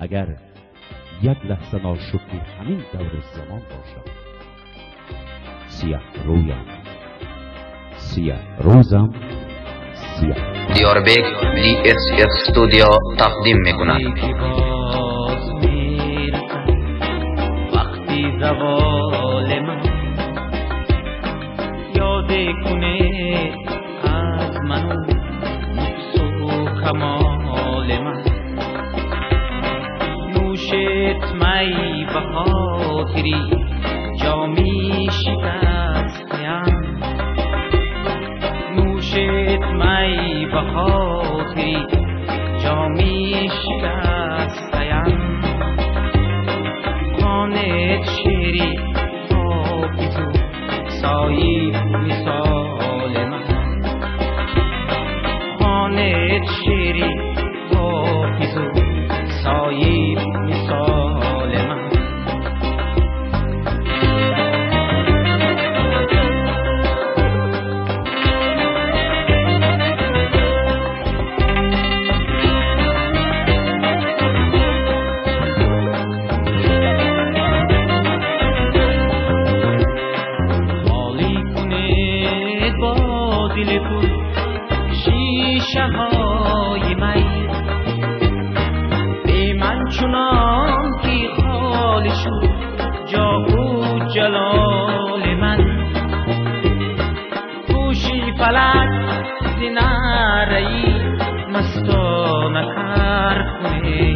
اگر یک لحظه ناشکری همین دور زمان باشد، سیاه رویم، سیاه روزم، سیاه. دیاربک DSF استودیو تقدیم میکند. وقتی زوال من یاد کنه از من نقص و کمال من، نوشت می به خاطری جامی شکستیم، نوشت می به خاطری جامی شکستیم، خانت شیری حافظ و سایی مثال من، خانت شیری حافظ و سایی مثال من. دل پر شیشه های می به من چنان که خال شد جاه و جلال من، گوشی فلک زنارهی مستانه کار کنه،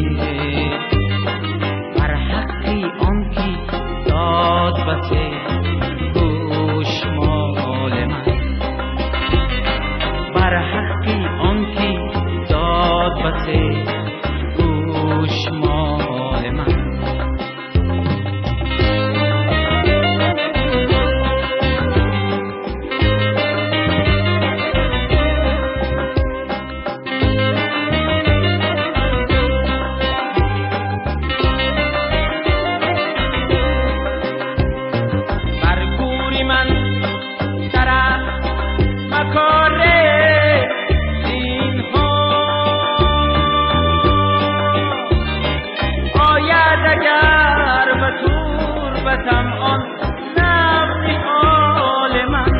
بر حقی آن که داد بسه گوشمال من، بر حقی آن کی داد بسه گوشمال من. بر گوری من طرف مکاره بتم آن نبض حال من،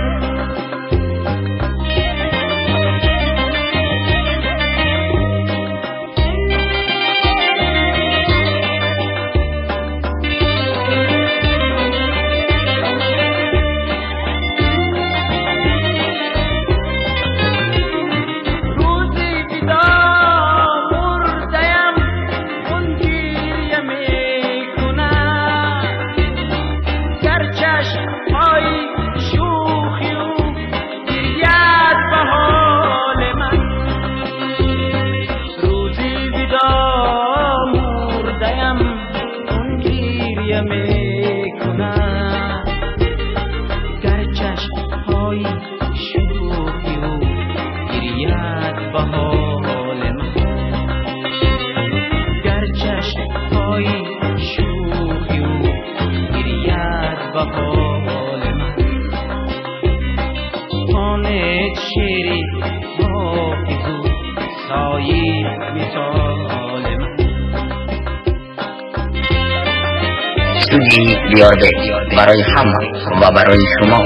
روزی بیدار مرده‌ام اون گریه میکنم، چشم‌های شوخی و گریت به حال من، روزی بیدار مرده‌ام اون گریه میکنم، گر چشم‌های شوخی و گریت به حال من، گر چشم‌های شوخی و گریت به حال من، خانت شیری حافظ و سایی مثال من. استودیوی دیاربک برای همه و برای شما.